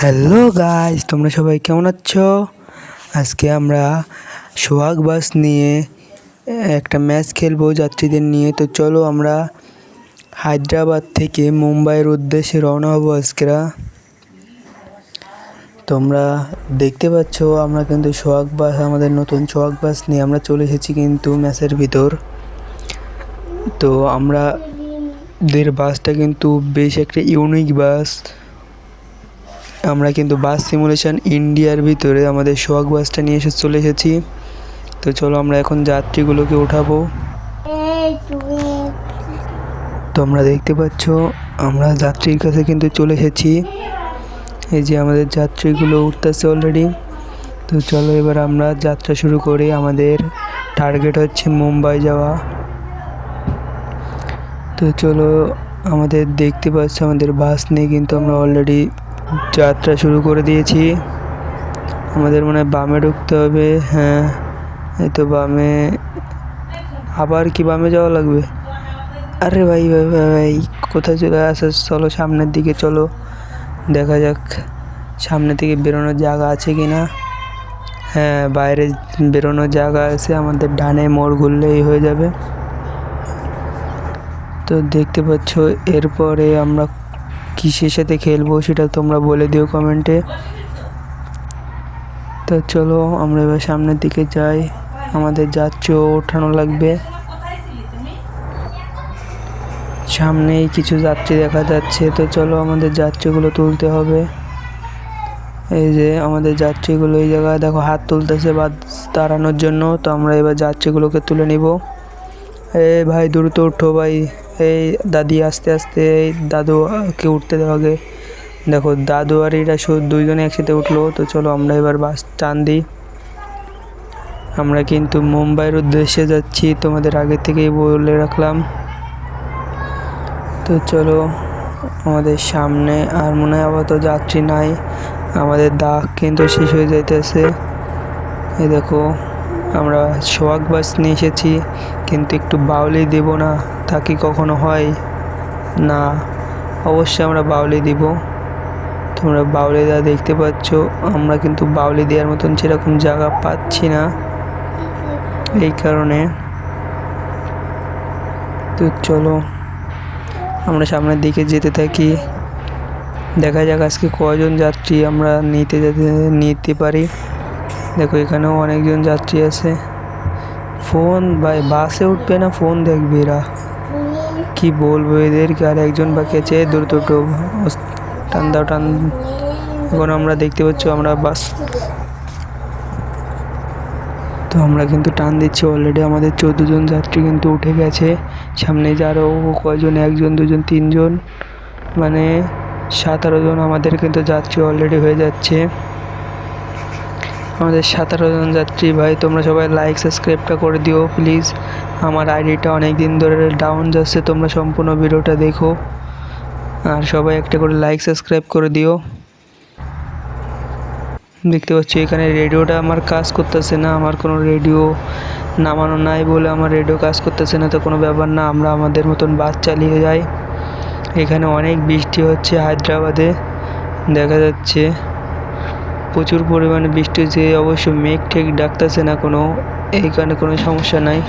Hello guys, তোমরা সবাই কেমন আছো? আজকে আমরা সোহাগ বাস নিয়ে একটা ম্যাচ খেলবো যাত্রীদের নিয়ে। তো চলো আমরা হায়দ্রাবাদ থেকে মুম্বাইয়ের উদ্দেশ্যে রওনা হবো আজকেরা। তোমরা দেখতে পাচ্ছ আমরা কিন্তু সোহাগ বাস, আমাদের নতুন সোহাগ বাস নিয়ে আমরা চলে এসেছি কিন্তু ম্যাচের ভিতর। তো আমাদের বাসটা কিন্তু বেশ একটা ইউনিক বাস। আমরা কিন্তু বাস সিমুলেশন ইন্ডিয়ার ভিতরে আমাদের সোহাগ বাসটা নিয়ে চলে এসেছি। তো চলো আমরা এখন যাত্রীগুলোকে উঠাবো। তোমরা দেখতে পাচ্ছ আমরা যাত্রীর কাছে কিন্তু চলে এসেছি। এই যে আমাদের যাত্রীগুলো উঠতেছে অলরেডি। তো চলো এবার আমরা যাত্রা শুরু করি। আমাদের টার্গেট হচ্ছে মুম্বাই যাওয়া। তো চলো আমাদের দেখতে পাচ্ছ আমাদের বাস নিয়ে কিন্তু আমরা অলরেডি যাত্রা শুরু করে দিয়েছি। আমাদের মনে হয় বামে ঢুকতে হবে। হ্যাঁ, এই তো বামে। আবার কি বামে যাওয়া লাগবে? আরে ভাই ভাই ভাই ভাই কোথায় চলে আসে? চলো সামনের দিকে চলো, দেখা যাক সামনে থেকে বেরোনোর জায়গা আছে কি না। হ্যাঁ, বাইরে বেরোনোর জায়গা আছে। আমাদের ডানে মোড় ঘুরলেই হয়ে যাবে। তো দেখতে পাচ্ছ এরপরে আমরা কিসের সাথে খেলবো সেটা তোমরা বলে দিও কমেন্টে। তো চলো আমরা এবার সামনের দিকে যাই। আমাদের যাত্রীও ওঠানো লাগবে। সামনেই কিছু যাত্রী দেখা যাচ্ছে। তো চলো আমাদের যাত্রীগুলো তুলতে হবে। এই যে আমাদের যাত্রীগুলো এই জায়গায় দেখো হাত তুলতেছে বাস দাঁড়ানোর জন্য। তো আমরা এবার যাত্রীগুলোকে তুলে নিব। এই ভাই দ্রুত উঠো ভাই। এই দাদি আস্তে আস্তে, এই দাদুকে উঠতে দেওয়া আগে। দেখো দাদু আর এরা দুইজনে একসাথে উঠলো। তো চলো আমরা এবার বাস টান দিই। আমরা কিন্তু মুম্বাইয়ের উদ্দেশ্যে যাচ্ছি, তোমাদের আগে থেকেই বলে রাখলাম। তো চলো আমাদের সামনে আর মনে হয় আপাতত যাত্রী নাই। আমাদের দাগ কিন্তু শেষ হয়ে যাইতেছে। এই দেখো আমরা সোহাগ বাস নিয়ে এসেছি, কিন্তু একটু বাউলি দেব না তা কি কখনো হয়? না, অবশ্যই আমরা বাউলি দিব। তোমরা বাউলি দেওয়া দেখতে পাচ্ছ। আমরা কিন্তু বাউলি দেওয়ার মতন সেরকম জায়গা পাচ্ছি না, এই কারণে। তো চলো আমরা সামনের দিকে যেতে থাকি। দেখা যাক আজকে কয়জন যাত্রী আমরা নিতে পারি। দেখো এখানেও অনেকজন যাত্রী আছে। ফোন ভাই বাসে উঠবে না ফোন দেখবে এরা, কি বলবো এদেরকে। আর একজন বাকি আছে, দ্রুত টান দাও টান। এখন আমরা দেখতে পাচ্ছ আমরা বাস, তো আমরা কিন্তু টান দিচ্ছি। অলরেডি আমাদের 14 জন যাত্রী কিন্তু উঠে গেছে। সামনে যে আরও কয়জন, একজন দুজন তিনজন, মানে 17 জন আমাদের কিন্তু যাত্রী অলরেডি হয়ে যাচ্ছে। আমাদের 17 জন যাত্রী। ভাই তোমরা সবাই লাইক সাবস্ক্রাইবটা করে দিও প্লিজ। আমার আইডিটা অনেক দিন ধরে ডাউন যাচ্ছে, তোমরা সম্পূর্ণ ভিডিওটা দেখো আর সবাই একটা করে লাইক সাবস্ক্রাইব করে দিও। দেখতে পাচ্ছি এখানে রেডিওটা আমার কাজ করতেছে না। আমার কোনো রেডিও নামানো নাই বলে আমার রেডিও কাজ করতেছে না। তো কোনো ব্যাপার না, আমরা আমাদের মতন বাস চালিয়ে যাই। এখানে অনেক বৃষ্টি হচ্ছে হায়দ্রাবাদে, দেখা যাচ্ছে প্রচুর পরিমাণে বৃষ্টি হচ্ছে। অবশ্য মেঘ ঠেক ডাকতেছে না কোনো, এই কারণে কোনো সমস্যা নাই।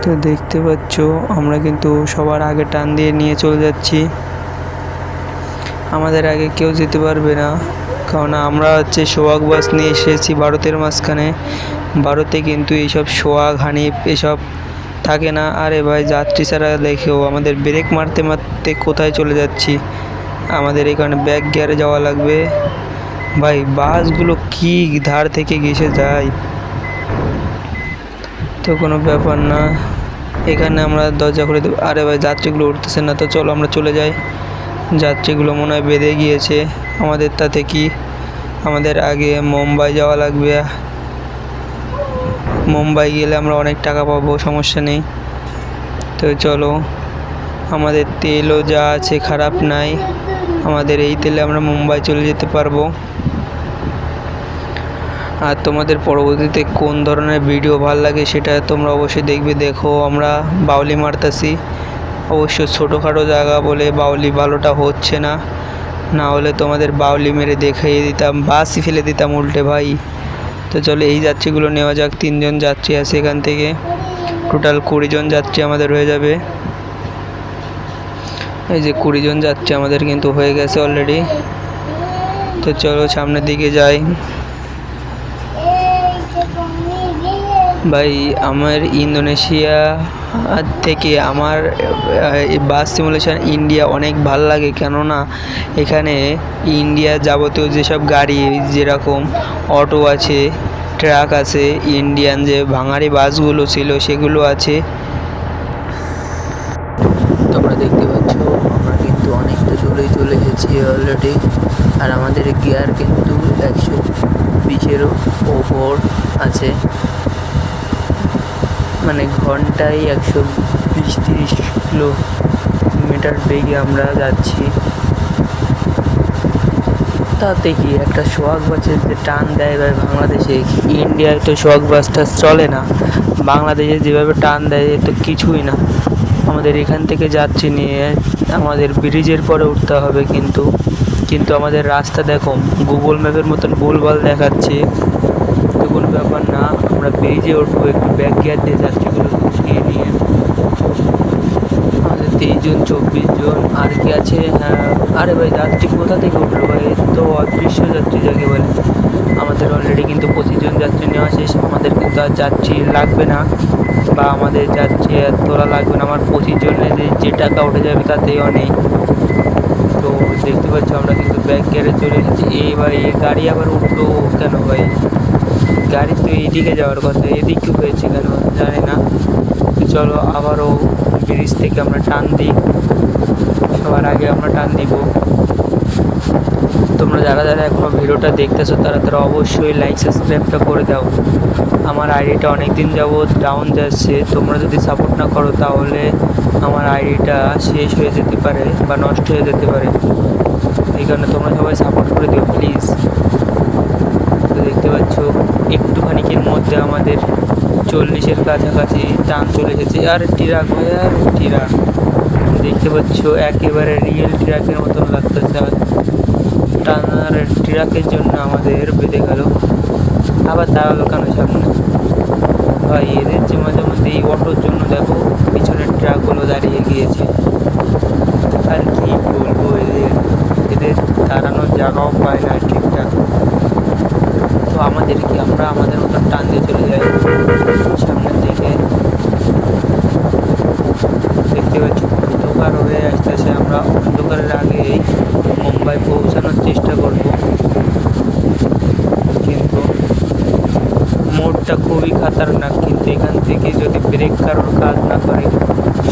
তো দেখতে পাচ্ছ আমরা কিন্তু সবার আগে টান দিয়ে নিয়ে চলে যাচ্ছি। আমাদের আগে কেউ যেতে পারবে না, কারণ আমরা হচ্ছে সোহাগ বাস নিয়ে এসেছি ভারতের মাঝখানে। ভারতে কিন্তু এইসব সোহাগ হানিফ এসব থাকে না। আরে ভাই যাত্রী ছাড়া দেখেও আমাদের ব্রেক মারতে মারতে কোথায় চলে যাচ্ছি। আমাদের এখানে ব্যাক গিয়ারে যাওয়া লাগবে। ভাই বাসগুলো কি ধার থেকে ঘেসে যায়। তো কোনো ব্যাপার না, এখানে আমরা দরজা খুলে দেবো। আরে ভাই যাত্রীগুলো উঠতেছে না। তো চলো আমরা চলে যাই। যাত্রীগুলো মনে হয় বেঁধে গিয়েছে। আমাদের তাতে কি, আমাদের আগে মুম্বাই যাওয়া লাগবে। মুম্বাই গেলে আমরা অনেক টাকা পাবো, সমস্যা নেই। তো চলো, আমাদের তেলও যা আছে খারাপ নাই। আমাদের এই তেলে আমরা মুম্বাই চলে যেতে পারবো। আর তোমাদের পরবর্তীতে কোন ধরনের ভিডিও ভালো লাগে সেটা তোমরা অবশ্যই দেখবে। দেখো আমরা বাউলি মারতাছি, অবশ্য ছোটোখাটো জায়গা বলে বাউলি ভালোটা হচ্ছে না, না হলে তোমাদের বাউলি মেরে দেখিয়ে দিতাম, বাসই ফেলে দিতাম উল্টে ভাই। তো চলো এই যাত্রীগুলো নেওয়া যাক। 3 জন যাত্রী আছে এখান থেকে, টোটাল 20 জন যাত্রী আমাদের হয়ে যাবে। এই যে 20 জন যাত্রী আমাদের কিন্তু হয়ে গেছে অলরেডি। তো চলো সামনের দিকে যাই। ভাই আমার ইন্দোনেশিয়া থেকে আমার বাস সিমুলেশন ইন্ডিয়া অনেক ভাল লাগে, কেননা এখানে ইন্ডিয়া যাবতীয় যেসব গাড়ি, যেরকম অটো আছে, ট্রাক আছে, ইন্ডিয়ান যে ভাঙাড়ি বাসগুলো ছিল সেগুলো আছে। তোমরা দেখতে পাচ্ছ আমরা কিন্তু অনেকটা দূরেই চলে এসেছি অলরেডি, আর আমাদের গিয়ার কিন্তু 120-এরও ওপর আছে, মানে ঘন্টায় 120-130 কিলোমিটার বেগে আমরা যাচ্ছি। তাতে কি একটা সোহাগ বাসের যে টান দেয় ভাই বাংলাদেশে, ইন্ডিয়ায় তো সোহাগ বাসটা চলে না, বাংলাদেশে যেভাবে টান দেয় এ তো কিছুই না। আমাদের এখান থেকে যাত্রী নিয়ে আমাদের ব্রিজের পরে উঠতে হবে, কিন্তু আমাদের রাস্তা দেখো গুগল ম্যাপের মতন ভুলভাল দেখাচ্ছে। তো কোনো ব্যাপার না, আমরা ব্রিজে উঠবো, একটু ব্যাক গিয়ার দিয়ে যাত্রীগুলো উঠিয়ে নিয়ে। আমাদের 23 জন 24 জন আর কি আছে। হ্যাঁ, আরে ভাই যাত্রী কোথা থেকে উঠলো ভাই, তো অদৃশ্য যাত্রী যাকে বলে। আমাদের অলরেডি কিন্তু 25 জন যাত্রী নেওয়া শেষ, আমাদের কিন্তু আর যাত্রী লাগবে না, বা আমাদের যাত্রী আর তোলা লাগবে না। আমার 25 জনের যে টাকা উঠে যাবে তাতেই অনেক। তো দেখতে পাচ্ছ আমরা কিন্তু ব্যাক গিয়ারে চলে এসেছি। ভাই এই গাড়ি আবার উঠলো কেন ভাই, গাড়ি তো এইদিকে যাওয়ার কথা, এদিকে হয়েছে কেন জানি না। চলো আবারও ব্রিজ থেকে আমরা টান দিই, সবার আগে আমরা টান দিব। তোমরা যারা যারা এখনও ভিডিওটা দেখতেছো তারা অবশ্যই লাইক সাবস্ক্রাইবটা করে দাও। আমার আইডিটা অনেক দিন যাবৎ ডাউন যাচ্ছে, তোমরা যদি সাপোর্ট না করো তাহলে আমার আইডিটা শেষ হয়ে যেতে পারে বা নষ্ট হয়ে যেতে পারে। এই কারণে তোমরা সবাই সাপোর্ট করে দিও প্লিজ। তো দেখতে পাচ্ছ একটুখানিকের মধ্যে আমাদের 40-এর কাছাকাছি টান চলে এসেছে। আর ট্রাক ভাই, আর ট্রাক দেখতে পাচ্ছ একেবারে রিয়েল ট্রাকের মতন লাগতেছে। টানার ট্রাকের জন্য আমাদের বেঁধে গেল, আবার দাঁড়ালো কেন সামনে ভাই। এদের যে মাঝে মধ্যে এই অটোর জন্য দেখো পিছনের ট্রাকগুলো দাঁড়িয়ে গিয়েছে। আর কি বলবো, এদের দাঁড়ানোর জায়গাও পায় না ঠিকঠাক। তো আমাদের কি, আমরা আমাদের মতন টান দিয়ে চলে যাই সামনের দিকে। দেখতে পাচ্ছি অন্ধকার হয়ে আসতেছে, আমরা অন্ধকারের আগেই মুম্বাই পৌঁছানোর চেষ্টা করব। কিন্তু মোড়টা খুবই খাতারনাক, কিন্তু এখান থেকে যদি ব্রেক কারোর কাজ না করে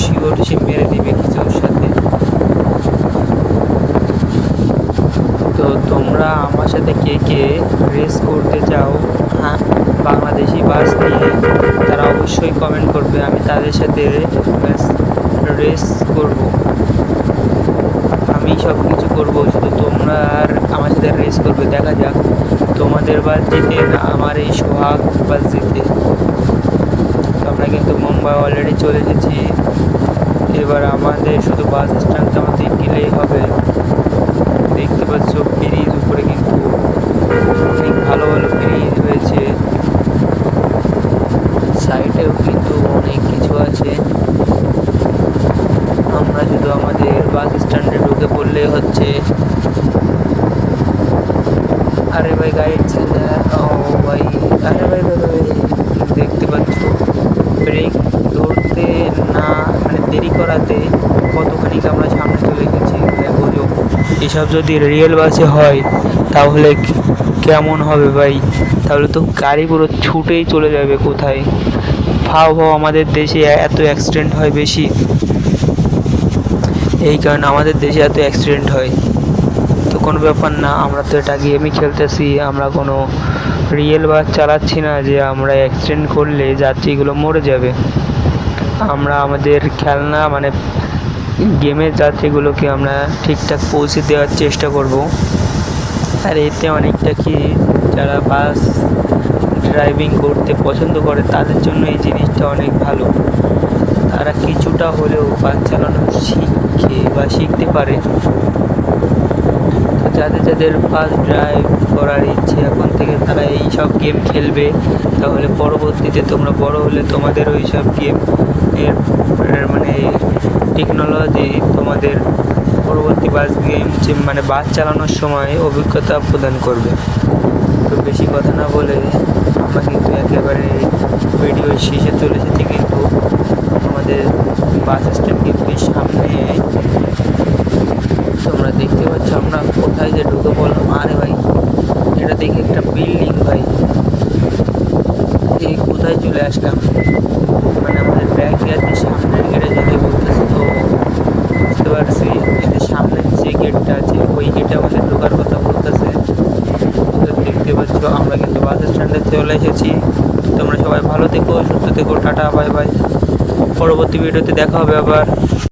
শিওর সে মেরে দিবে কিছুর সাথে। তো তোমরা আমার সাথে কে কে রেস করতে চাও, হ্যাঁ, বাংলাদেশি বাস নিয়ে, তারা অবশ্যই কমেন্ট করবে, আমি তাদের সাথে রেস করব। আমি সব কিছু করবো, শুধু তোমরা আর আমার সাথে রেস করবে। দেখা যাক তোমাদের বাস জিতে না আমার এই সোহাগ বাস জিতে। তো আমরা কিন্তু মুম্বাই অলরেডি চলে এসেছি, এবার আমাদের শুধু বাস স্ট্যান্ডটা আমাদের গেলেই হবে। দেখতে পাচ্ছ ব্রিজ উপরে কিন্তু অনেক ভালো ভালো ব্রিজ হয়েছে, সাইডেও কিন্তু অনেক কিছু আছে। আমরা শুধু আমাদের বাস স্ট্যান্ডে ঢুকে পড়লেই হচ্ছে। আরে ভাই গাড়ি ও ভাই, আরে ভাই দেখতে পাচ্ছ ব্রেক ধরতে না, মানে দেরি করাতে কতখানি আমরা সামনে চলে গেছি। দেখো এসব যদি রিয়েল বাসে হয় তাহলে কেমন হবে ভাই, তাহলে তো গাড়ি পুরো ছুটেই চলে যাবে কোথায়। ফাও আমাদের দেশে এত অ্যাক্সিডেন্ট হয় বেশি, এই কারণে আমাদের দেশে এত অ্যাক্সিডেন্ট হয়। তো কোনো ব্যাপার না, আমরা তো এটা গেমই খেলতেছি, আমরা কোনো রিয়েল বাস চালাচ্ছি না যে আমরা অ্যাক্সিডেন্ট করলে যাত্রীগুলো মরে যাবে। আমরা আমাদের খেলনা মানে গেমের যাত্রীগুলোকে আমরা ঠিকঠাক পৌঁছে দেওয়ার চেষ্টা করব। আর এতে অনেকটা কি যারা বাস ড্রাইভিং করতে পছন্দ করে তাদের জন্য এই জিনিসটা অনেক ভালো। তারা কিছুটা হলেও বাস চালানো শিখতে পারে। তো যাদের যাদের ফার্স্ট ড্রাইভ করার ইচ্ছে এখন থেকে তারা এই সব গেম খেলবে, তাহলে পরবর্তীতে তোমরা বড় হলে তোমাদের ওই সব গেম এর মানে টেকনোলজি তোমাদের পরবর্তী বাস চালানোর সময় অভিজ্ঞতা প্রদান করবে। তো বেশি কথা না বলে আমরা কিন্তু একেবারে ভিডিও শেষে চলে এসেছি, কিন্তু আমাদের বাস স্ট্যান্ড কিন্তু সামনে তোমরা দেখতে পাচ্ছ আমরা কোথায় যে ঢুকে পড়লাম। আরে ভাই এটা দেখে একটা বিল্ডিং, ভাই এই কোথায় চলে আসলাম, মানে আমাদের ব্যাক গিয়ারের সামনের গেটে যেতে বলতেছে। তো বুঝতে পারছি এদের সামনের যে গেটটা আছে ওই গেটে আমাদের ঢোকার কথা বলতেছে। তো দেখতে পাচ্ছ আমরা কিন্তু বাস স্ট্যান্ডে চলে এসেছি। তোমরা সবাই ভালো থেকো, সুস্থ থেকো, টাটা, বাই বাই। পরবর্তী ভিডিওতে দেখা হবে আবার।